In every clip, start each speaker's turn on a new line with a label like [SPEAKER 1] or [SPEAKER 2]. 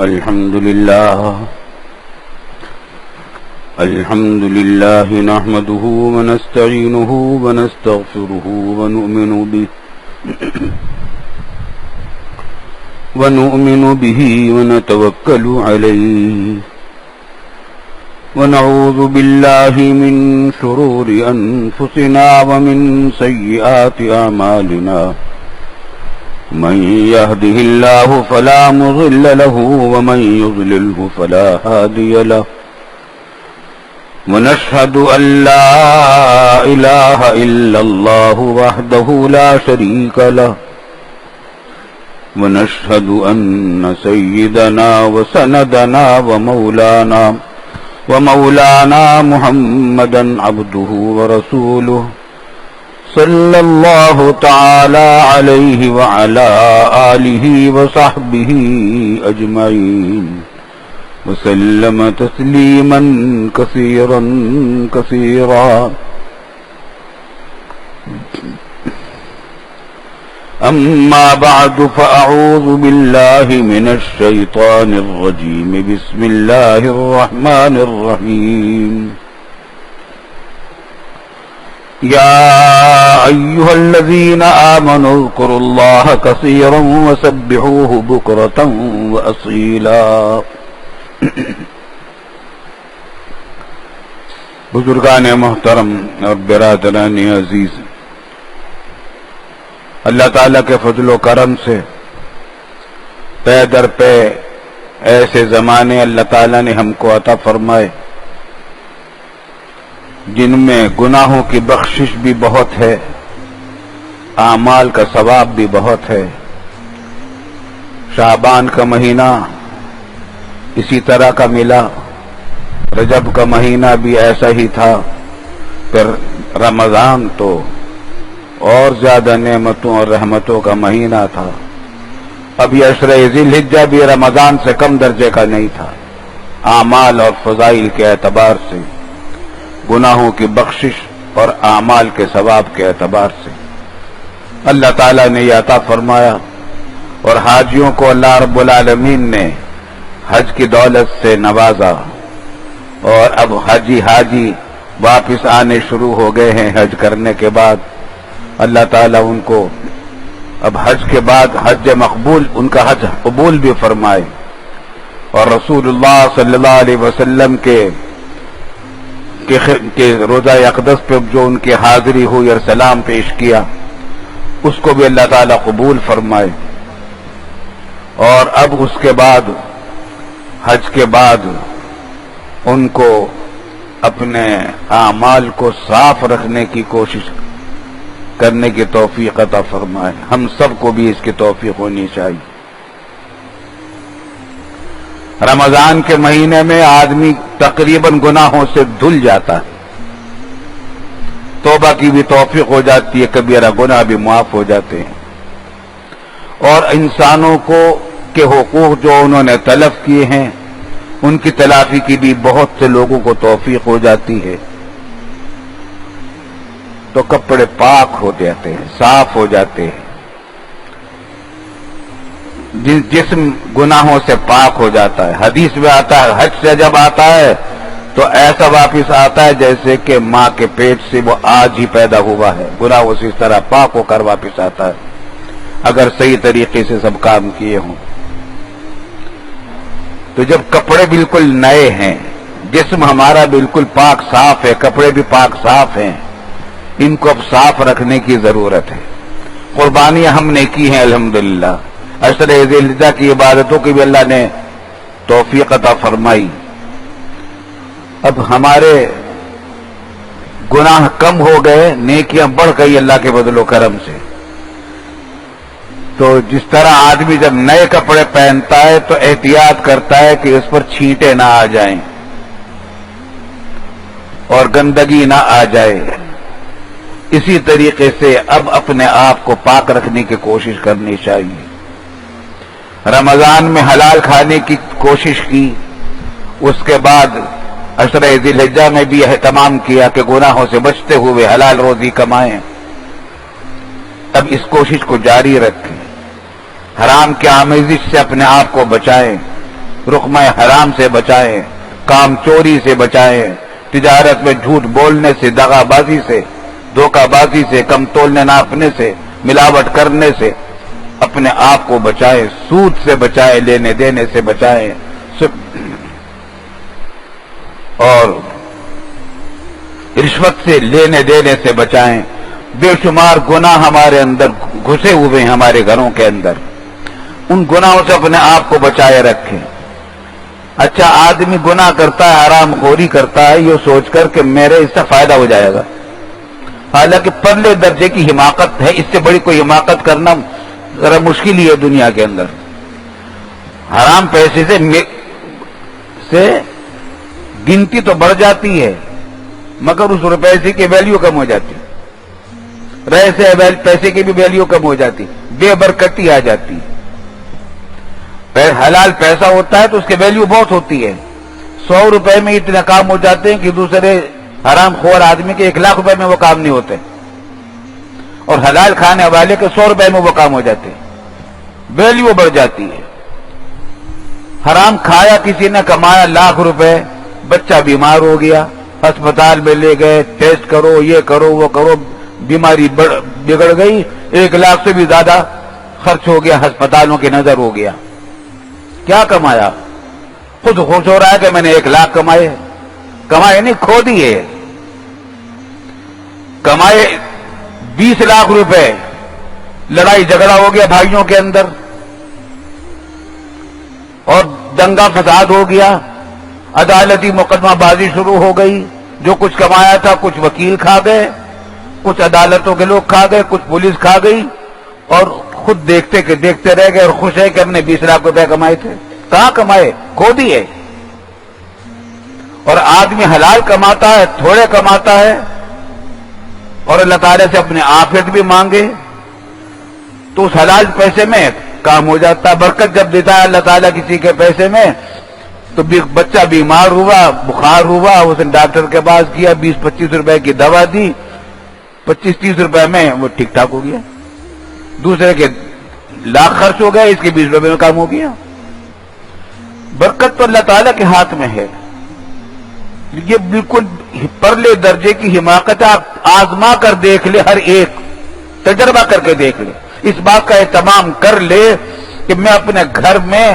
[SPEAKER 1] الحمد لله نحمده ونستعينه ونستغفره ونؤمن به ونتوكل عليه ونعوذ بالله من شرور أنفسنا ومن سيئات أعمالنا من يهده الله فلا مضل له ومن يضلله فلا هادي له ونشهد أن لا إله إلا الله وحده لا شريك له ونشهد أن سيدنا وسندنا ومولانا محمدا عبده ورسوله صلى الله تعالى عليه وعلى آله وصحبه أجمعين وسلم تسليما كثيرا كثيرا أما بعد فأعوذ بالله من الشيطان الرجيم بسم الله الرحمن الرحيم يا أيها الذين آمنوا اذكروا الله كثيرا وسبحوه بكرة وأصيلا بزرگان محترم اور برادران عزیز، اللہ تعالیٰ کے فضل و کرم سے پے در پے ایسے زمانے اللہ تعالیٰ نے ہم کو عطا فرمائے جن میں گناہوں کی بخشش بھی بہت ہے، اعمال کا ثواب بھی بہت ہے۔ شعبان کا مہینہ اسی طرح کا ملا، رجب کا مہینہ بھی ایسا ہی تھا، پھر رمضان تو اور زیادہ نعمتوں اور رحمتوں کا مہینہ تھا۔ اب یہ عشرہ ذی الحجہ بھی رمضان سے کم درجے کا نہیں تھا، اعمال اور فضائل کے اعتبار سے، گناہوں کی بخشش اور اعمال کے ثواب کے اعتبار سے اللہ تعالیٰ نے یہ عطا فرمایا، اور حاجیوں کو اللہ رب العالمین نے حج کی دولت سے نوازا، اور اب حاجی واپس آنے شروع ہو گئے ہیں حج کرنے کے بعد۔ اللہ تعالیٰ ان کو اب حج کے بعد حج مقبول، ان کا حج قبول بھی فرمائے، اور رسول اللہ صلی اللہ علیہ وسلم کے روضہ اقدس پہ جو ان کی حاضری ہوئی اور سلام پیش کیا، اس کو بھی اللہ تعالیٰ قبول فرمائے، اور اب اس کے بعد حج کے بعد ان کو اپنے اعمال کو صاف رکھنے کی کوشش کرنے کی توفیق عطا فرمائے۔ ہم سب کو بھی اس کی توفیق ہونی چاہیے۔ رمضان کے مہینے میں آدمی تقریباً گناہوں سے دھل جاتا ہے، توبہ کی بھی توفیق ہو جاتی ہے، کبیرہ گناہ بھی معاف ہو جاتے ہیں، اور انسانوں کو کے حقوق جو انہوں نے تلف کیے ہیں ان کی تلافی کی بھی بہت سے لوگوں کو توفیق ہو جاتی ہے، تو کپڑے پاک ہو جاتے ہیں، صاف ہو جاتے ہیں، جسم گناہوں سے پاک ہو جاتا ہے۔ حدیث میں آتا ہے حج سے جب آتا ہے تو ایسا واپس آتا ہے جیسے کہ ماں کے پیٹ سے وہ آج ہی پیدا ہوا ہے، گناہوں سے اس طرح پاک ہو کر واپس آتا ہے اگر صحیح طریقے سے سب کام کیے ہوں۔ تو جب کپڑے بالکل نئے ہیں، جسم ہمارا بالکل پاک صاف ہے، کپڑے بھی پاک صاف ہیں، ان کو اب صاف رکھنے کی ضرورت ہے۔ قربانیاں ہم نے کی ہیں الحمدللہ، عشرہ ذی الحجہ کی عبادتوں کی بھی اللہ نے توفیق عطا فرمائی۔ اب ہمارے گناہ کم ہو گئے، نیکیاں بڑھ گئی اللہ کے فضل و کرم سے۔ تو جس طرح آدمی جب نئے کپڑے پہنتا ہے تو احتیاط کرتا ہے کہ اس پر چھینٹے نہ آ جائیں اور گندگی نہ آ جائے، اسی طریقے سے اب اپنے آپ کو پاک رکھنے کی کوشش کرنی چاہیے۔ رمضان میں حلال کھانے کی کوشش کی، اس کے بعد عشرہ ذی الحجہ میں بھی اہتمام کیا کہ گناہوں سے بچتے ہوئے حلال روزی کمائیں۔ اب اس کوشش کو جاری رکھیں، حرام کے آمیزش سے اپنے آپ کو بچائیں، رقمہ حرام سے بچائیں، کام چوری سے بچائیں، تجارت میں جھوٹ بولنے سے، دغا بازی سے، دھوکہ بازی سے، کم تولنے ناپنے سے، ملاوٹ کرنے سے اپنے آپ کو بچائیں، سود سے بچائیں، لینے دینے سے بچائیں، اور رشوت سے، لینے دینے سے بچائیں۔ بے شمار گناہ ہمارے اندر گھسے ہوئے ہیں، ہمارے گھروں کے اندر، ان گناہوں سے اپنے آپ کو بچائے رکھیں۔ اچھا آدمی گناہ کرتا ہے، حرام خوری کرتا ہے، یہ سوچ کر کہ میرے اس سے فائدہ ہو جائے گا، حالانکہ پرلے درجے کی حماقت ہے، اس سے بڑی کوئی حماقت کرنا ذرا مشکل ہی ہے دنیا کے اندر۔ حرام پیسے سے گنتی تو بڑھ جاتی ہے، مگر اس پیسے کی ویلیو کم ہو جاتی، رہے سے پیسے کی بھی ویلیو کم ہو جاتی، بے برکتی آ جاتی۔ حلال پیسہ ہوتا ہے تو اس کی ویلیو بہت ہوتی ہے، 100 روپے میں اتنے کام ہو جاتے ہیں کہ دوسرے حرام خور آدمی کے 1,00,000 روپے میں وہ کام نہیں ہوتے، اور حلال کھانے والے کے 100 روپے میں وہ کام ہو جاتے ہیں، ویلیو بڑھ جاتی ہے۔ حرام کھایا کسی نے، کمایا 1,00,000 روپے، بچہ بیمار ہو گیا، ہسپتال میں لے گئے، ٹیسٹ کرو، یہ کرو وہ کرو، بیماری بگڑ گئی، 1,00,000 سے بھی زیادہ خرچ ہو گیا، ہسپتالوں کی نظر ہو گیا۔ کیا کمایا؟ خود خوش ہو رہا ہے کہ میں نے 1,00,000 کمائے نہیں، کھو دیے۔ کمائے 20,00,000 روپے، لڑائی جھگڑا ہو گیا بھائیوں کے اندر اور دنگا فساد ہو گیا، عدالتی مقدمہ بازی شروع ہو گئی، جو کچھ کمایا تھا کچھ وکیل کھا گئے، کچھ عدالتوں کے لوگ کھا گئے، کچھ پولیس کھا گئی، اور خود دیکھتے کہ دیکھتے رہ گئے اور خوش ہے کہ ہم نے 20,00,000 روپے کمائے تھے۔ کہاں کمائے؟ کھو دیے۔ اور آدمی حلال کماتا ہے، تھوڑے کماتا ہے، اور اللہ تعالیٰ سے اپنے عافیت بھی مانگے تو اس حلال پیسے میں کام ہو جاتا ہے۔ برکت جب دیتا ہے اللہ تعالیٰ کسی کے پیسے میں، تو بچہ بیمار ہوا، بخار ہوا، اس نے ڈاکٹر کے پاس کیا، 20-25 روپے کی دوا دی، 25-30 روپے میں وہ ٹھیک ٹھاک ہو گیا۔ دوسرے کے 1,00,000 خرچ ہو گئے، اس کے 20 روپے میں کام ہو گیا۔ برکت تو اللہ تعالیٰ کے ہاتھ میں ہے۔ یہ بالکل پرلے درجے کی حماقت ہے، آپ آزما کر دیکھ لے، ہر ایک تجربہ کر کے دیکھ لے، اس بات کا اہتمام کر لے کہ میں اپنے گھر میں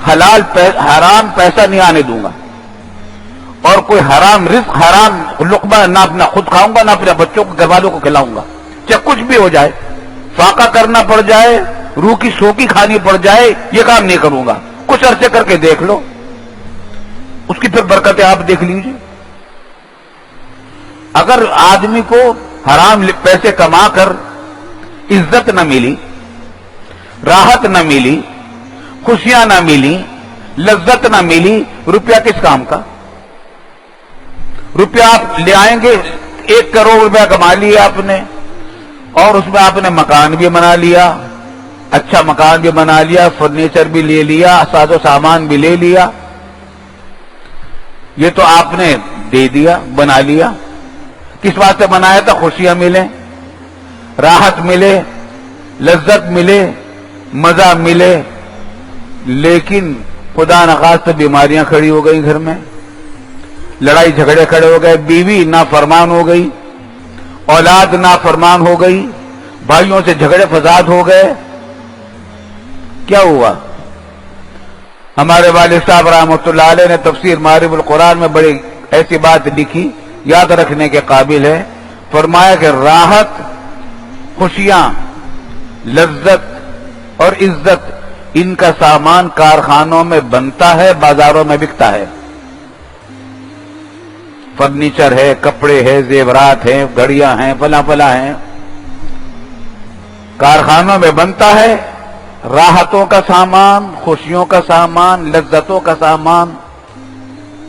[SPEAKER 1] حرام پیسہ نہیں آنے دوں گا، اور کوئی حرام رزق، حرام لقمہ نہ اپنا خود کھاؤں گا، نہ اپنے بچوں کو، گھر والوں کو کھلاؤں گا، چاہے کچھ بھی ہو جائے، فاقہ کرنا پڑ جائے، روح کی شوقی کھانی پڑ جائے، یہ کام نہیں کروں گا۔ کچھ عرصے کر کے دیکھ لو، اس کی پھر برکتیں آپ دیکھ لیجیے۔ اگر آدمی کو حرام پیسے کما کر عزت نہ ملی، راحت نہ ملی، خوشیاں نہ ملی، لذت نہ ملی، روپیہ کس کام کا؟ روپیہ آپ لے آئیں گے، 1 کروڑ روپیہ کما لیا آپ نے، اور اس میں آپ نے مکان بھی بنا لیا، اچھا مکان بھی بنا لیا، فرنیچر بھی لے لیا، ساز و سامان بھی لے لیا، یہ تو آپ نے دے دیا، بنا لیا۔ کس واسطے بنایا تھا؟ خوشیاں ملیں، راحت ملے، لذت ملے، مزہ ملے، لیکن خدا نخواستہ بیماریاں کھڑی ہو گئی گھر میں، لڑائی جھگڑے کھڑے ہو گئے، بیوی نافرمان ہو گئی، اولاد نافرمان ہو گئی، بھائیوں سے جھگڑے فساد ہو گئے۔ کیا ہوا؟ ہمارے والد صاحب رحمۃ اللہ علیہ نے تفسیر معارف القرآن میں بڑی ایسی بات لکھی، یاد رکھنے کے قابل ہے۔ فرمایا کہ راحت، خوشیاں، لذت اور عزت، ان کا سامان کارخانوں میں بنتا ہے، بازاروں میں بکتا ہے۔ فرنیچر ہے، کپڑے ہے، زیورات ہیں، گھڑیاں ہیں، فلاں فلاں ہیں، کارخانوں میں بنتا ہے۔ راحتوں کا سامان، خوشیوں کا سامان، لذتوں کا سامان،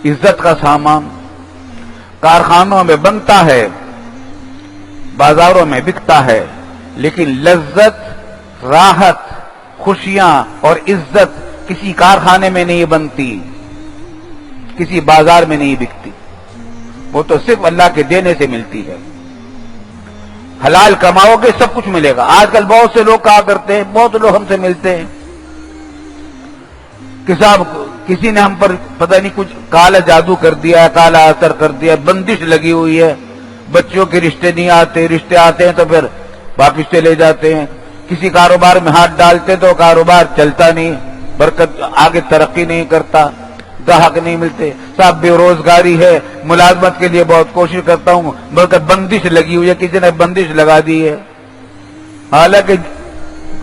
[SPEAKER 1] عزت کا سامان کارخانوں میں بنتا ہے، بازاروں میں بکتا ہے، لیکن لذت، راحت، خوشیاں اور عزت کسی کارخانے میں نہیں بنتی، کسی بازار میں نہیں بکتی، وہ تو صرف اللہ کے دینے سے ملتی ہے۔ حلال کماؤ گے سب کچھ ملے گا۔ آج کل بہت سے لوگ کہا کرتے ہیں، بہت لوگ ہم سے ملتے ہیں کہ صاحب کسی نے ہم پر پتہ نہیں کچھ کالا جادو کر دیا، کالا اثر کر دیا، بندش لگی ہوئی ہے، بچوں کے رشتے نہیں آتے، رشتے آتے ہیں تو پھر واپس چلے جاتے ہیں، کسی کاروبار میں ہاتھ ڈالتے تو کاروبار چلتا نہیں، برکت آگے ترقی نہیں کرتا، گاہک نہیں ملتے، صاحب بے روزگاری ہے، ملازمت کے لیے بہت کوشش کرتا ہوں، بلکہ بندش لگی ہوئی ہے، کسی نے بندش لگا دی ہے۔ حالانکہ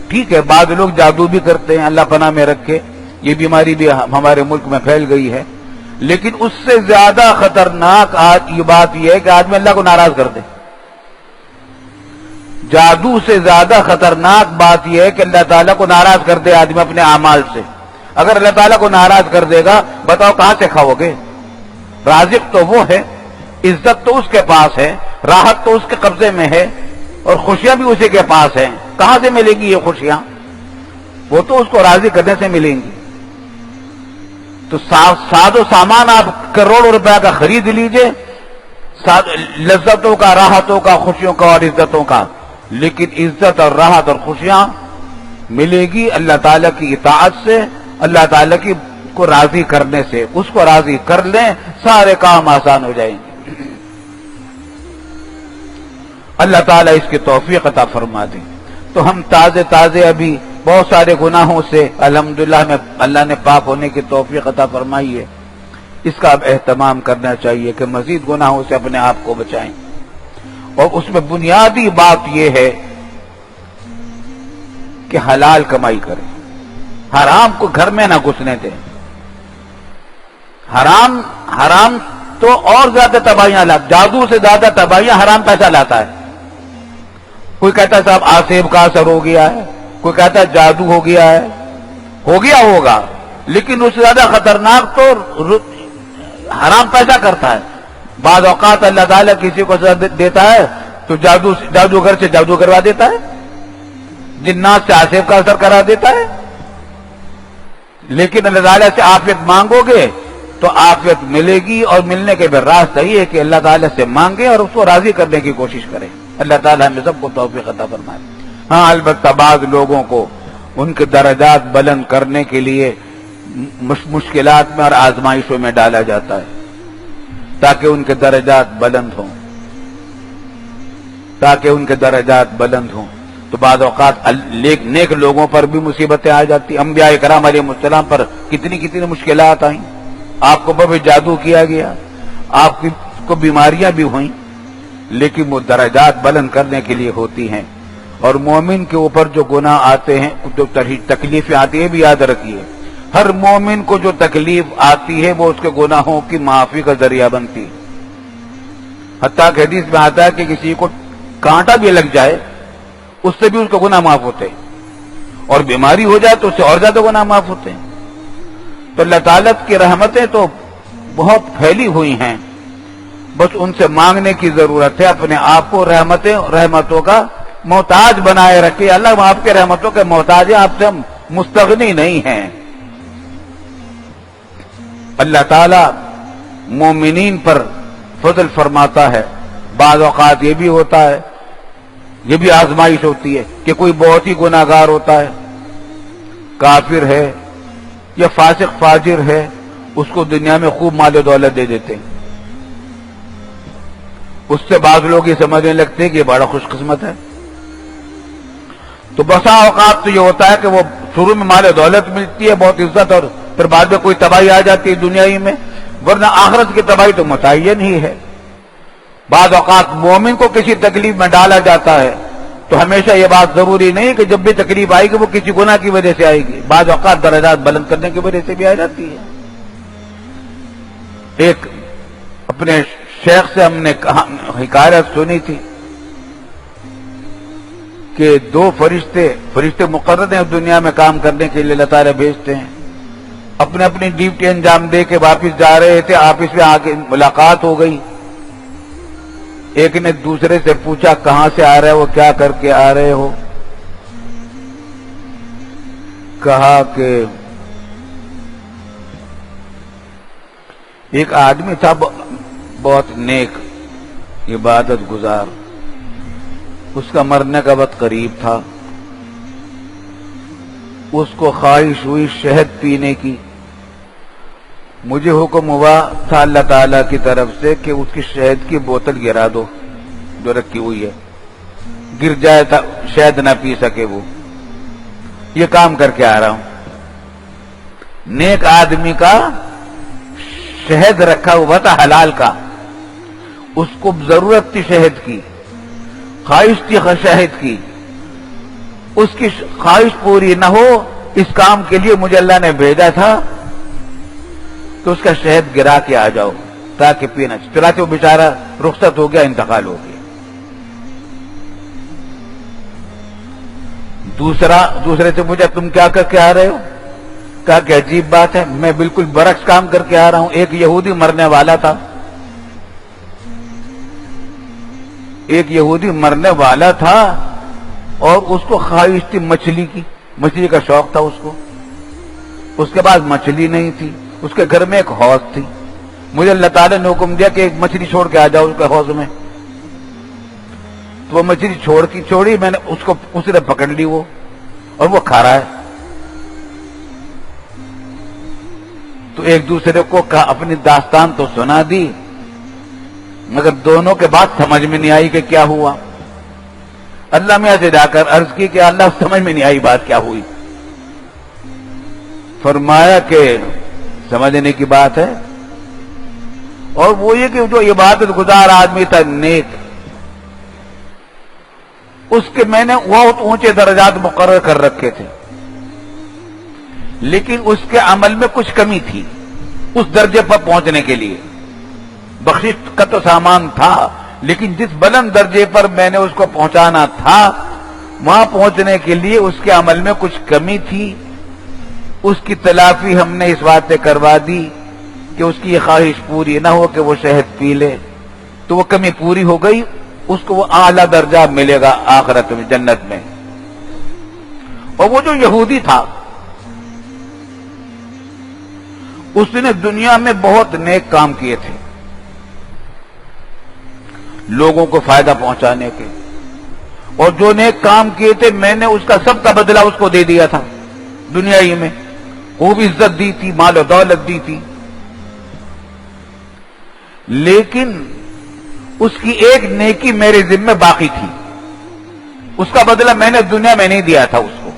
[SPEAKER 1] ٹھیک ہے، بعض لوگ جادو بھی کرتے ہیں، اللہ پناہ میں رکھے، یہ بیماری بھی ہمارے ملک میں پھیل گئی ہے، لیکن اس سے زیادہ خطرناک یہ بات یہ ہے کہ آدمی اللہ کو ناراض کر دے۔ جادو سے زیادہ خطرناک بات یہ ہے کہ اللہ تعالیٰ کو ناراض کر دے آدمی اپنے اعمال سے۔ اگر اللہ تعالیٰ کو ناراض کر دے گا، بتاؤ کہاں سے کھاؤ گے؟ رازق تو وہ ہے، عزت تو اس کے پاس ہے، راحت تو اس کے قبضے میں ہے، اور خوشیاں بھی اسی کے پاس ہیں۔ کہاں سے ملیں گی یہ خوشیاں؟ وہ تو اس کو راضی کرنے سے ملیں گی۔ تو ساز و سامان آپ کروڑوں روپے کا خرید لیجئے، لذتوں کا، راحتوں کا، خوشیوں کا اور عزتوں کا، لیکن عزت اور راحت اور خوشیاں ملے گی اللہ تعالیٰ کی اطاعت سے، اللہ تعالیٰ کی کو راضی کرنے سے۔ اس کو راضی کر لیں، سارے کام آسان ہو جائیں گے۔ اللہ تعالیٰ اس کی توفیق عطا فرما دے۔ تو ہم تازے ابھی بہت سارے گناہوں سے الحمدللہ میں اللہ نے پاک ہونے کی توفیق عطا فرمائی ہے، اس کا اب اہتمام کرنا چاہیے کہ مزید گناہوں سے اپنے آپ کو بچائیں۔ اور اس میں بنیادی بات یہ ہے کہ حلال کمائی کریں، حرام کو گھر میں نہ گھسنے دیں۔ حرام تو اور زیادہ تباہیاں لاتا، جادو سے زیادہ تباہیاں حرام پیسہ لاتا ہے۔ کوئی کہتا ہے صاحب آسیب کا اثر ہو گیا ہے، کوئی کہتا ہے جادو ہو گیا ہے، ہوگا، لیکن اس سے زیادہ خطرناک تو حرام پیسہ کرتا ہے۔ بعض اوقات اللہ تعالیٰ کسی کو دیتا ہے تو جادوگر سے جادو کروا دیتا ہے، جنات سے آسیب کا اثر کرا دیتا ہے۔ لیکن اللہ تعالیٰ سے عافیت مانگو گے تو عافیت ملے گی، اور ملنے کے پھر راستہ یہ ہے کہ اللہ تعالیٰ سے مانگیں اور اس کو راضی کرنے کی کوشش کریں۔ اللہ تعالیٰ ہمیں سب کو توفیق عطا فرمائے۔ ہاں البتہ بعض لوگوں کو ان کے درجات بلند کرنے کے لیے مشکلات میں اور آزمائشوں میں ڈالا جاتا ہے تاکہ ان کے درجات بلند ہوں، تو بعض اوقات نیک لوگوں پر بھی مصیبتیں آ جاتی۔ انبیاء کرام علیہ السلام پر کتنی مشکلات آئیں، آپ کو بھی جادو کیا گیا، آپ کو بیماریاں بھی ہوئیں، لیکن وہ درجات بلند کرنے کے لیے ہوتی ہیں۔ اور مومن کے اوپر جو گناہ آتے ہیں، جو تکلیفیں آتی ہیں، بھی یاد رکھیے، ہر مومن کو جو تکلیف آتی ہے وہ اس کے گناہوں کی معافی کا ذریعہ بنتی ہے۔ حتیٰ کہ حدیث میں آتا ہے کہ کسی کو کانٹا بھی لگ جائے اس سے بھی اس کا گناہ معاف ہوتے ہیں، اور بیماری ہو جائے تو اس سے اور زیادہ گناہ معاف ہوتے ہیں۔ تو اللہ تعالیٰ کی رحمتیں تو بہت پھیلی ہوئی ہیں، بس ان سے مانگنے کی ضرورت ہے۔ اپنے آپ کو رحمتوں کا محتاج بنائے رکھے۔ اللہ ہم آپ کے رحمتوں کے محتاج ہیں، آپ سے ہم مستغنی نہیں ہیں۔ اللہ تعالیٰ مومنین پر فضل فرماتا ہے۔ بعض اوقات یہ بھی ہوتا ہے، یہ بھی آزمائش ہوتی ہے کہ کوئی بہت ہی گناہگار ہوتا ہے، کافر ہے یا فاسق فاجر ہے، اس کو دنیا میں خوب مال و دولت دے دیتے ہیں۔ اس سے بعض لوگ یہ سمجھنے لگتے ہیں کہ یہ بڑا خوش قسمت ہے۔ تو بسا اوقات تو یہ ہوتا ہے کہ وہ شروع میں مال و دولت ملتی ہے، بہت عزت، اور پھر بعد میں کوئی تباہی آ جاتی ہے دنیا ہی میں، ورنہ آخرت کی تباہی تو متعین ہی ہے۔ بعض اوقات مومن کو کسی تکلیف میں ڈالا جاتا ہے تو ہمیشہ یہ بات ضروری نہیں کہ جب بھی تکلیف آئے گی وہ کسی گناہ کی وجہ سے آئے گی، بعض اوقات درجات بلند کرنے کی وجہ سے بھی آ جاتی ہے۔ ایک اپنے شیخ سے ہم نے حکایت سنی تھی کہ دو فرشتے مقرر ہیں دنیا میں کام کرنے کے لیے، اللہ تعالیٰ بھیجتے ہیں، اپنے اپنی ڈیوٹی انجام دے کے واپس جا رہے تھے، آفس میں آ کے ملاقات ہو گئی۔ ایک نے دوسرے سے پوچھا کہاں سے آ رہے ہو، کیا کر کے آ رہے ہو؟ کہا کہ ایک آدمی تھا بہت نیک، عبادت گزار، اس کا مرنے کا وقت قریب تھا، اس کو خواہش ہوئی شہد پینے کی، مجھے حکم ہوا تھا اللہ تعالیٰ کی طرف سے کہ اس کی شہد کی بوتل گرا دو جو رکھی ہوئی ہے، گر جائے تو شہد نہ پی سکے وہ. یہ کام کر کے آ رہا ہوں. نیک آدمی کا شہد رکھا ہوا تھا حلال کا، اس کو ضرورت تھی شہد کی، خواہش تھی شہد کی، اس کی خواہش پوری نہ ہو، اس کام کے لیے مجھے اللہ نے بھیجا تھا تو اس کا شہد گرا کے آ جاؤ تاکہ پینا. چنانچہ وہ بیچارہ رخصت ہو گیا، انتقال ہو گیا. دوسرے سے پوچھا تم کیا کر کے آ رہے ہو؟ کہا کہ عجیب بات ہے، میں بالکل برعکس کام کر کے آ رہا ہوں. ایک یہودی مرنے والا تھا، ایک یہودی مرنے والا تھا اور اس کو خواہش تھی مچھلی کی، مچھلی کا شوق تھا اس کو. اس کے بعد مچھلی نہیں تھی، اس کے گھر میں ایک حوض تھی. مجھے اللہ تعالیٰ نے حکم دیا کہ ایک مچھلی چھوڑ کے آ جاؤ اس کے حوض میں. تو وہ مچھلی چھوڑی، میں نے اس نے پکڑ لی وہ، اور وہ کھا رہا ہے. تو ایک دوسرے کو اپنی داستان تو سنا دی، مگر دونوں کے بعد سمجھ میں نہیں آئی کہ کیا ہوا. اللہ میاں سے جا کر عرض کی کہ اللہ سمجھ میں نہیں آئی بات کیا ہوئی. فرمایا کہ سمجھنے کی بات ہے، اور وہ یہ کہ جو عبادت گزار آدمی تھا نیک، اس کے میں نے بہت اونچے درجات مقرر کر رکھے تھے، لیکن اس کے عمل میں کچھ کمی تھی. اس درجے پر پہنچنے کے لیے بخشش کا تو سامان تھا، لیکن جس بلند درجے پر میں نے اس کو پہنچانا تھا، وہاں پہنچنے کے لیے اس کے عمل میں کچھ کمی تھی. اس کی تلافی ہم نے اس بات سے کروا دی کہ اس کی یہ خواہش پوری نہ ہو کہ وہ شہد پی لے. تو وہ کمی پوری ہو گئی، اس کو وہ اعلیٰ درجہ ملے گا آخرت میں، جنت میں. اور وہ جو یہودی تھا، اس نے دنیا میں بہت نیک کام کیے تھے لوگوں کو فائدہ پہنچانے کے، اور جو نیک کام کیے تھے میں نے اس کا سب کا بدلہ اس کو دے دیا تھا دنیا ہی میں. خوب عزت دی تھی، مال و دولت دی تھی، لیکن اس کی ایک نیکی میرے ذمہ باقی تھی. اس کا بدلہ میں نے دنیا میں نہیں دیا تھا اس کو.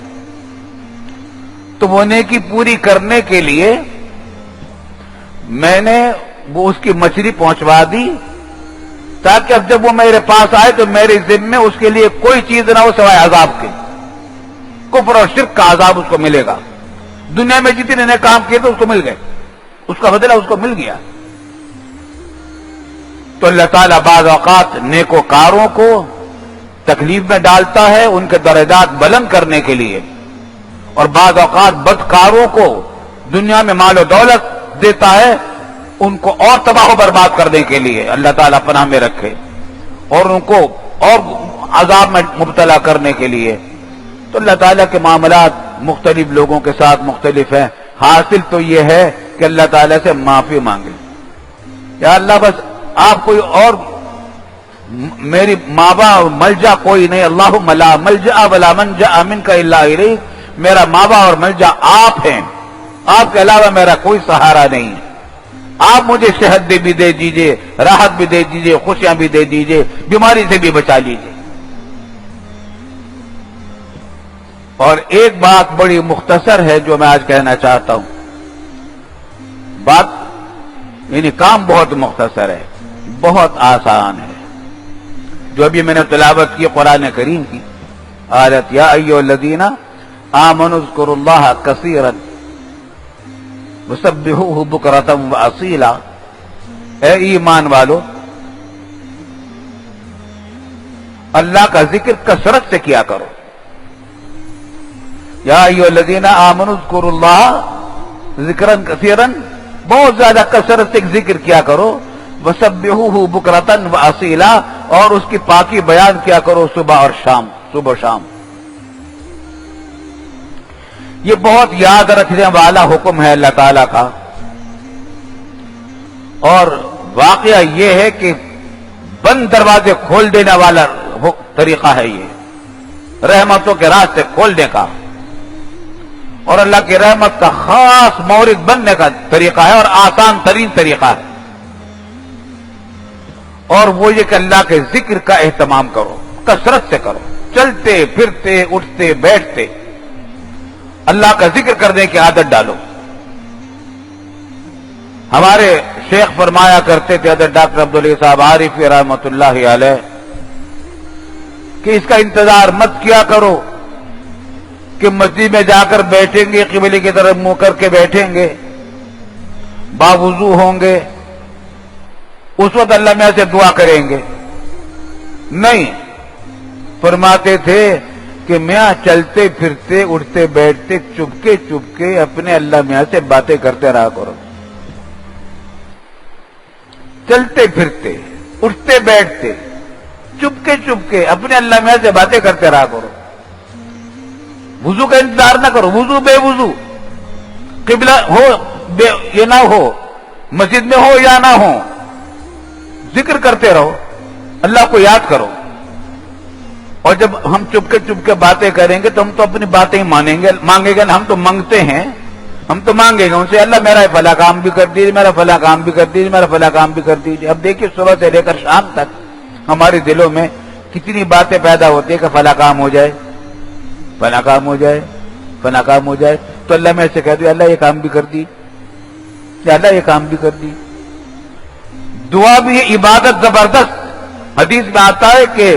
[SPEAKER 1] تو وہ نیکی پوری کرنے کے لیے میں نے وہ اس کی مچھلی پہنچوا دی، تاکہ اب جب وہ میرے پاس آئے تو میرے ذمے اس کے لیے کوئی چیز نہ ہو سوائے عذاب کے. کفر اور شرک کا عذاب اس کو ملے گا. دنیا میں جتنے نے کام کیے تھے اس کو مل گئے، اس کا بدلہ اس کو مل گیا. تو اللہ تعالیٰ بعض اوقات نیکوکاروں کو تکلیف میں ڈالتا ہے ان کے درجات بلند کرنے کے لیے، اور بعض اوقات بدکاروں کو دنیا میں مال و دولت دیتا ہے ان کو اور تباہ و برباد کرنے کے لیے. اللہ تعالیٰ پناہ میں رکھے، اور ان کو اور عذاب میں مبتلا کرنے کے لیے. تو اللہ تعالیٰ کے معاملات مختلف لوگوں کے ساتھ مختلف ہیں. حاصل تو یہ ہے کہ اللہ تعالیٰ سے معافی مانگے. یا اللہ بس آپ کوئی اور میری مابا اور ملجا کوئی نہیں. اللہم لا ملجا ولا منجا منک الا الیک. میرا مابا اور ملجا آپ ہیں، آپ کے علاوہ میرا کوئی سہارا نہیں. آپ مجھے صحت بھی دے دیجئے، راحت بھی دے دیجئے، خوشیاں بھی دے دیجئے، بیماری سے بھی بچا لیجئے. اور ایک بات بڑی مختصر ہے جو میں آج کہنا چاہتا ہوں. بات یعنی کام بہت مختصر ہے، بہت آسان ہے. جو ابھی میں نے تلاوت کی قرآن کریم کی آیت، یا ایھا الذین آمنوا اذکروا اللہ کثیرا وسبحوہ بکرۃ واصیلا. اے ایمان والو، اللہ کا ذکر کثرت سے کیا کرو. یا ایھا الذین آمنوا اذکروا اللہ ذکرا کثیرا، بہت زیادہ کثرت سے ذکر کیا کرو. وسبحوہ بکرۃ واصیلا، اور اس کی پاکی بیان کیا کرو صبح اور شام، صبح و شام. یہ بہت یاد رکھنے والا حکم ہے اللہ تعالی کا. اور واقعہ یہ ہے کہ بند دروازے کھول دینے والا طریقہ ہے یہ، رحمتوں کے راستے کھولنے کا. اور اللہ کی رحمت کا خاص مورد بننے کا طریقہ ہے اور آسان ترین طریقہ ہے، اور وہ یہ کہ اللہ کے ذکر کا اہتمام کرو، کثرت سے کرو، چلتے پھرتے اٹھتے بیٹھتے اللہ کا ذکر کرنے کی عادت ڈالو۔ ہمارے شیخ فرمایا کرتے تھے حضرت ڈاکٹر عبدالعلی صاحب عارفی رحمۃ اللہ علیہ کہ اس کا انتظار مت کیا کرو کہ مسجد میں جا کر بیٹھیں گے، قبلے کی طرف منہ کر کے بیٹھیں گے، باوضو ہوں گے، اس وقت اللہ میاں سے دعا کریں گے۔ نہیں، فرماتے تھے کہ میاں چلتے پھرتے اٹھتے بیٹھتے چپکے چپکے اپنے اللہ میاں سے باتیں کرتے رہا کرو، چلتے پھرتے اٹھتے بیٹھتے چپکے چپکے اپنے اللہ میاں سے باتیں کرتے رہا کرو۔ وضو کا انتظار نہ کرو، وضو بے وضو، قبلہ ہو یہ نہ ہو، مسجد میں ہو یا نہ ہو، ذکر کرتے رہو، اللہ کو یاد کرو۔ اور جب ہم چپکے چپکے باتیں کریں گے تو ہم تو اپنی باتیں ہی مانگیں گے، ہم تو منگتے ہیں، ہم تو مانگیں گے ان سے، اللہ میرا فلاں کام بھی کر دیجیے، میرا فلاں کام بھی کر دیجیے، میرا فلاں کام بھی کر دیجیے۔ اب دیکھیے صبح سے لے کر شام تک ہمارے دلوں میں کتنی باتیں پیدا ہوتی ہے کہ فلاں کام ہو جائے، فلاں کام ہو جائے، فلاں کام ہو جائے، تو اللہ میں سے کہہ دوں اللہ یہ کام بھی کر دی، یا اللہ یہ کام بھی کر دی۔ دعا بھی ہے عبادت زبردست، حدیث میں آتا ہے کہ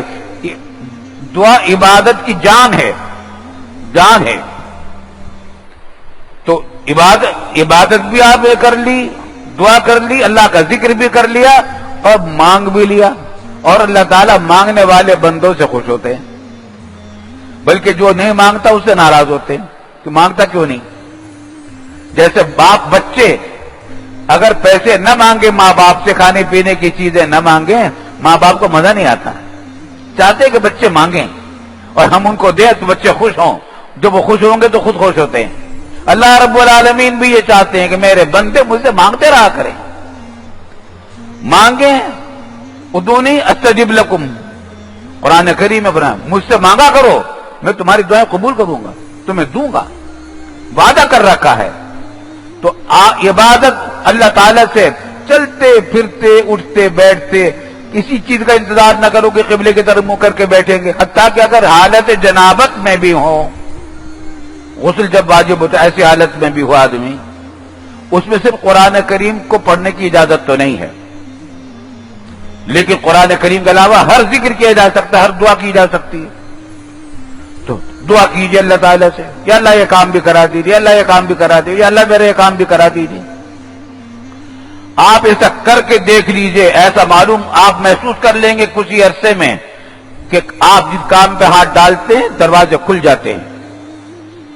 [SPEAKER 1] دعا عبادت کی جان ہے، جان ہے۔ تو عبادت بھی آپ نے کر لی، دعا کر لی، اللہ کا ذکر بھی کر لیا اور مانگ بھی لیا، اور اللہ تعالیٰ مانگنے والے بندوں سے خوش ہوتے ہیں، بلکہ جو نہیں مانگتا اس سے ناراض ہوتے ہیں کہ مانگتا کیوں نہیں۔ جیسے باپ بچے اگر پیسے نہ مانگے ماں باپ سے، کھانے پینے کی چیزیں نہ مانگیں، ماں باپ کو مزہ نہیں آتا، چاہتے کہ بچے مانگیں اور ہم ان کو دیں تو بچے خوش ہوں، جب وہ خوش ہوں گے تو خود خوش ہوتے ہیں۔ اللہ رب العالمین بھی یہ چاہتے ہیں کہ میرے بندے مجھ سے مانگتے رہا کریں، مانگیں، ادعونی استجب لکم، قرآن کریم میں فرمایا مجھ سے مانگا کرو، میں تمہاری دعائیں قبول کروں گا، تمہیں دوں گا، وعدہ کر رکھا ہے۔ تو عبادت اللہ تعالیٰ سے چلتے پھرتے اٹھتے بیٹھتے کسی چیز کا انتظار نہ کرو کہ قبلے کی طرف منہ کر کے بیٹھیں گے، حتیٰ کہ اگر حالت جنابت میں بھی ہو، غسل جب واجب ہوتا ہے ایسی حالت میں بھی ہو آدمی، اس میں صرف قرآن کریم کو پڑھنے کی اجازت تو نہیں ہے، لیکن قرآن کریم کے علاوہ ہر ذکر کیا جا سکتا ہے، ہر دعا کی جا سکتی ہے۔ تو دعا کیجیے اللہ تعالیٰ سے، یا اللہ یہ کام بھی کرا دیجیے، اللہ یہ کام بھی کرا دیجیے، یا اللہ میرے یہ کام بھی کرا دیجیے۔ آپ ایسا کر کے دیکھ لیجئے، ایسا معلوم آپ محسوس کر لیں گے کچھ ہی عرصے میں کہ آپ جس کام پہ ہاتھ ڈالتے ہیں دروازے کھل جاتے ہیں،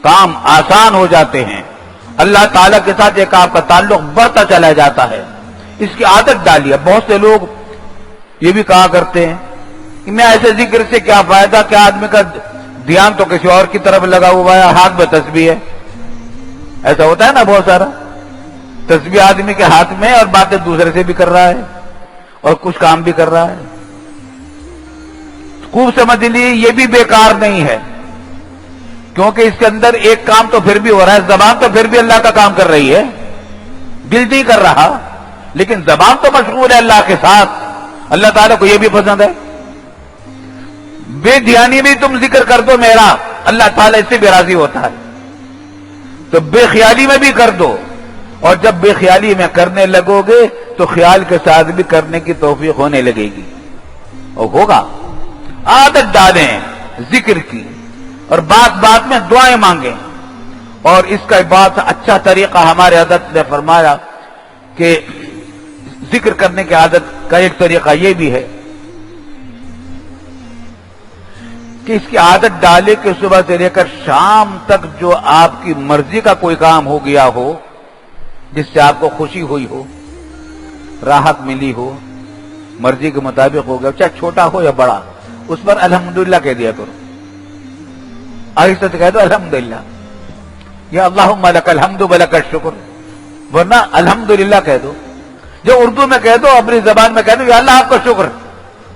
[SPEAKER 1] کام آسان ہو جاتے ہیں، اللہ تعالیٰ کے ساتھ ایک آپ کا تعلق بڑھتا چلا جاتا ہے۔ اس کی عادت ڈالیے۔ بہت سے لوگ یہ بھی کہا کرتے ہیں کہ میں ایسے ذکر سے کیا فائدہ، کہ آدمی کا دھیان تو کسی اور کی طرف لگا ہوا ہے، ہاتھ میں تسبیح ہے۔ ایسا ہوتا ہے نا بہت سارا، تسبیح آدمی کے ہاتھ میں اور باتیں دوسرے سے بھی کر رہا ہے اور کچھ کام بھی کر رہا ہے۔ خوب سمجھ لیجیے یہ بھی بیکار نہیں ہے، کیونکہ اس کے اندر ایک کام تو پھر بھی ہو رہا ہے، زبان تو پھر بھی اللہ کا کام کر رہی ہے، دل نہیں کر رہا، لیکن زبان تو مشغول ہے اللہ کے ساتھ۔ اللہ تعالیٰ کو یہ بھی پسند ہے۔ بے دھیانی بھی تم ذکر کر دو میرا، اللہ تعالیٰ اس سے بھی راضی ہوتا ہے۔ تو بے خیالی میں بھی کر دو، اور جب بے خیالی میں کرنے لگو گے تو خیال کے ساتھ بھی کرنے کی توفیق ہونے لگے گی اور ہوگا۔ عادت ڈالیں ذکر کی، اور بات بات میں دعائیں مانگیں۔ اور اس کا بہت اچھا طریقہ ہمارے حضرت نے فرمایا کہ ذکر کرنے کی عادت کا ایک طریقہ یہ بھی ہے کہ اس کی عادت ڈالے کہ صبح سے لے کر شام تک جو آپ کی مرضی کا کوئی کام ہو گیا ہو، جس سے آپ کو خوشی ہوئی ہو، راحت ملی ہو، مرضی کے مطابق ہو گیا، چاہے چھوٹا ہو یا بڑا، اس پر الحمدللہ کہہ دیا کرو، آہستہ سے کہہ دو الحمدللہ، یا اللہم لک الحمد ولک الشکر، ورنہ الحمدللہ کہہ دو۔ جو اردو میں کہہ دو، اپنی زبان میں کہہ دو یا اللہ آپ کا شکر،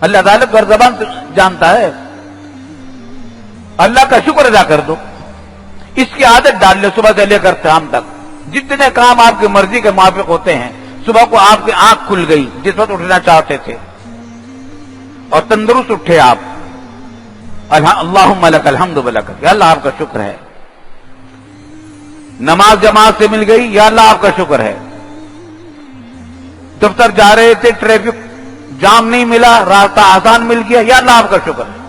[SPEAKER 1] اللہ تعالیٰ ہر زبان جانتا ہے، اللہ کا شکر ادا کر دو۔ اس کی عادت ڈال لے صبح سے لے کر شام تک. جتنے کام آپ کی مرضی کے موافق ہوتے ہیں، صبح کو آپ کی آنکھ کھل گئی جس وقت اٹھنا چاہتے تھے اور تندرست اٹھے آپ، اللہم لک الحمد ولک، یا اللہ آپ کا شکر ہے. نماز جماعت سے مل گئی، یا اللہ آپ کا شکر ہے. دفتر جا رہے تھے، ٹریفک جام نہیں ملا، راستہ آسان مل گیا، یا اللہ آپ کا شکر ہے.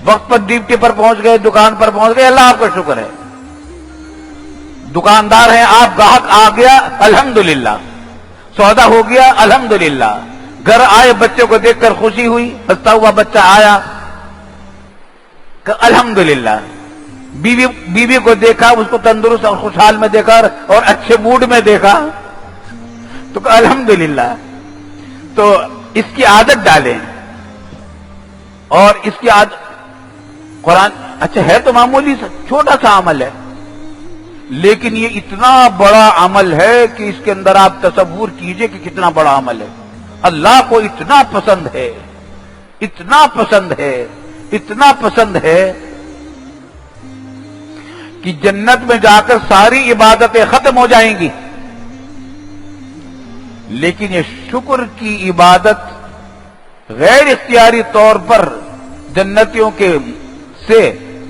[SPEAKER 1] وقت پر ڈیوٹی پر پہنچ گئے، دکان پر پہنچ گئے، اللہ آپ کا شکر ہے. دکاندار ہیں آپ، گاہک آ گیا، الحمدللہ. سودا ہو گیا، الحمدللہ. گھر آئے، بچے کو دیکھ کر خوشی ہوئی، ہنستا ہوا بچہ آیا، الحمدللہ. بیوی کو دیکھا، اس کو تندرست اور خوشحال میں دیکھا اور اچھے موڈ میں دیکھا تو الحمدللہ. تو اس کی عادت ڈالیں. اور اس کی عادت قرآن اچھا ہے تو معمولی سا چھوٹا سا عمل ہے، لیکن یہ اتنا بڑا عمل ہے کہ اس کے اندر آپ تصور کیجئے کہ کتنا بڑا عمل ہے. اللہ کو اتنا پسند ہے، اتنا پسند ہے، اتنا پسند ہے کہ جنت میں جا کر ساری عبادتیں ختم ہو جائیں گی، لیکن یہ شکر کی عبادت غیر اختیاری طور پر جنتیوں کے سے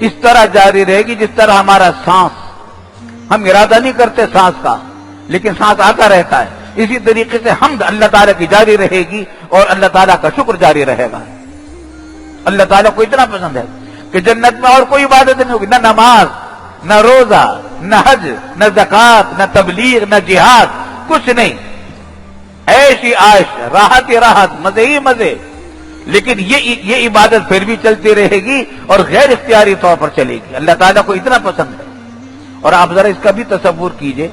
[SPEAKER 1] اس طرح جاری رہے گی جس طرح ہمارا سانس، ہم ارادہ نہیں کرتے سانس کا لیکن سانس آتا رہتا ہے. اسی طریقے سے حمد اللہ تعالیٰ کی جاری رہے گی اور اللہ تعالیٰ کا شکر جاری رہے گا. اللہ تعالیٰ کو اتنا پسند ہے کہ جنت میں اور کوئی عبادت نہیں ہوگی، نہ نماز، نہ روزہ، نہ حج، نہ زکوٰۃ، نہ تبلیغ، نہ جہاد، کچھ نہیں. عیش ہی عیش، راحت ہی راحت، مزے ہی مزے. لیکن یہ عبادت پھر بھی چلتی رہے گی اور غیر اختیاری طور پر چلے گی. اللہ تعالیٰ کو اتنا پسند ہے. اور آپ ذرا اس کا بھی تصور کیجئے،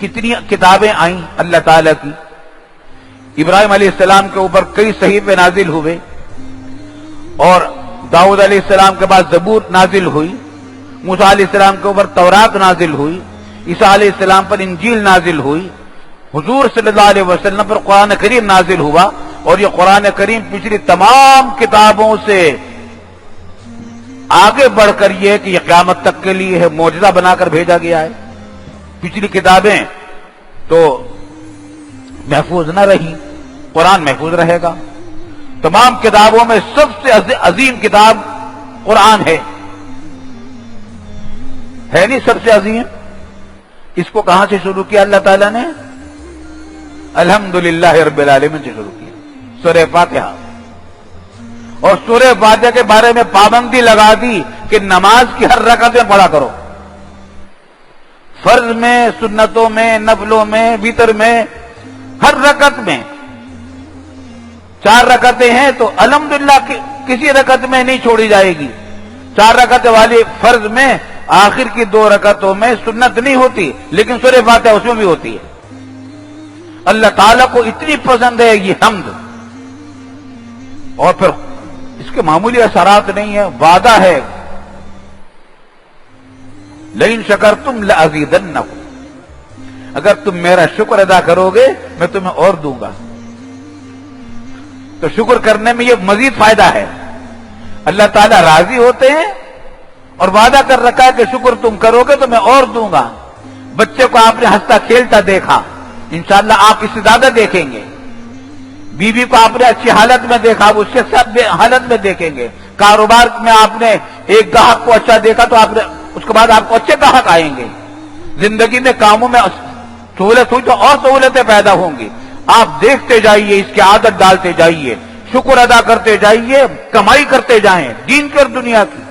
[SPEAKER 1] کتنی کتابیں آئیں اللہ تعالیٰ کی. ابراہیم علیہ السلام کے اوپر کئی صحیفے نازل ہوئے، اور داؤد علیہ السلام کے بعد زبور نازل ہوئی، موسیٰ علیہ السلام کے اوپر تورات نازل ہوئی، عیسیٰ علیہ السلام پر انجیل نازل ہوئی، حضور صلی اللہ علیہ وسلم پر قرآن کریم نازل ہوا. اور یہ قرآن کریم پچھلی تمام کتابوں سے آگے بڑھ کر یہ کہ یہ قیامت تک کے لیے ہے، معجزہ بنا کر بھیجا گیا ہے. پچھلی کتابیں تو محفوظ نہ رہی، قرآن محفوظ رہے گا. تمام کتابوں میں سب سے عظیم کتاب قرآن ہے نہیں سب سے عظیم؟ اس کو کہاں سے شروع کیا اللہ تعالیٰ نے؟ الحمدللہ رب العالمین سے شروع کیا، سورہ فاتحہ. اور سورہ فاتحہ کے بارے میں پابندی لگا دی کہ نماز کی ہر رکعت میں پڑھا کرو، فرض میں، سنتوں میں، نفلوں میں، وتر میں، ہر رکعت میں. 4 رکعتیں ہیں تو الحمدللہ کسی رکعت میں نہیں چھوڑی جائے گی. 4 رکعت والی فرض میں آخر کی 2 رکعتوں میں سنت نہیں ہوتی، لیکن سورہ فاتحہ اس میں بھی ہوتی ہے. اللہ تعالیٰ کو اتنی پسند ہے یہ حمد. اور پھر اس کے معمولی اثرات نہیں ہے، وعدہ ہے لئن شکرتم لأزیدنکم، اگر تم میرا شکر ادا کرو گے میں تمہیں اور دوں گا. تو شکر کرنے میں یہ مزید فائدہ ہے. اللہ تعالیٰ راضی ہوتے ہیں اور وعدہ کر رکھا ہے کہ شکر تم کرو گے تو میں اور دوں گا. بچے کو آپ نے ہنستا کھیلتا دیکھا، انشاءاللہ آپ اس سے زیادہ دیکھیں گے. بیوی کو آپ نے اچھی حالت میں دیکھا، اس کے ساتھ حالت میں دیکھیں گے. کاروبار میں آپ نے ایک گاہک کو اچھا دیکھا تو آپ نے اس کے بعد آپ کو اچھے گاہک آئیں گے. زندگی میں کاموں میں سہولت ہوئی تو اور سہولتیں پیدا ہوں گی. آپ دیکھتے جائیے، اس کی عادت ڈالتے جائیے، شکر ادا کرتے جائیے، کمائی کرتے جائیں دین کی اور دنیا کی.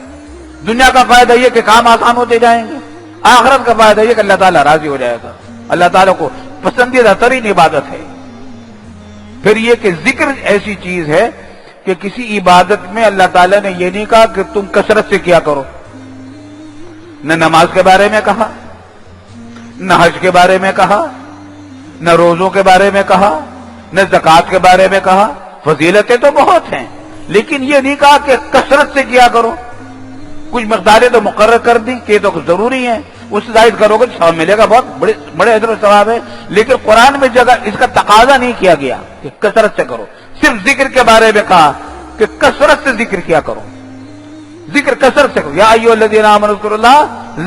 [SPEAKER 1] دنیا کا فائدہ یہ کہ کام آسان ہوتے جائیں گے، آخرت کا فائدہ یہ کہ اللہ تعالیٰ راضی ہو جائے گا. اللہ تعالیٰ کو پسندیدہ ترین عبادت ہے. پھر یہ کہ ذکر ایسی چیز ہے کہ کسی عبادت میں اللہ تعالیٰ نے یہ نہیں کہا کہ تم کثرت سے کیا کرو. نہ نماز کے بارے میں کہا، نہ حج کے بارے میں کہا، نہ روزوں کے بارے میں کہا، نہ زکوٰۃ کے بارے میں کہا. فضیلتیں تو بہت ہیں لیکن یہ نہیں کہا کہ کثرت سے کیا کرو. کچھ مقداریں تو مقرر کر دی کہ یہ تو ضروری ہیں، اس سے زائد کرو گے تو ثواب ملے گا، بہت بڑے اجر و ثواب ہے. لیکن قرآن میں جگہ اس کا تقاضا نہیں کیا گیا کہ کثرت سے کرو. صرف ذکر کے بارے میں کہا کہ کثرت سے ذکر کیا کرو. ذکر کثرت سے کرو. یا ایھا الذین آمنوا اذکروا اللہ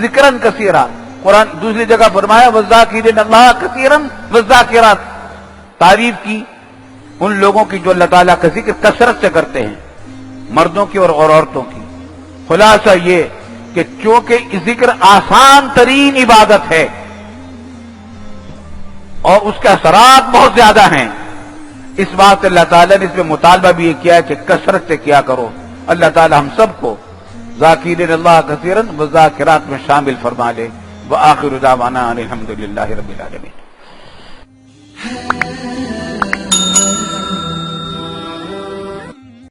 [SPEAKER 1] ذکرا کثیرا. قرآن دوسری جگہ فرمایا والذاکرین اللہ کثیرا والذاکرات. تعریف کی ان لوگوں کی جو اللہ تعالیٰ کا ذکر کثرت سے کرتے ہیں، مردوں کی اور عورتوں کی. خلاصہ یہ کہ چونکہ ذکر آسان ترین عبادت ہے اور اس کے اثرات بہت زیادہ ہیں، اس بات سے اللہ تعالیٰ نے اس میں مطالبہ بھی یہ کیا ہے کہ کثرت سے کیا کرو. اللہ تعالیٰ ہم سب کو ذاکرین اللہ کثیرا والذاکرات میں شامل فرما لے. وآخر دعوانا ان الحمد للہ رب العالمین.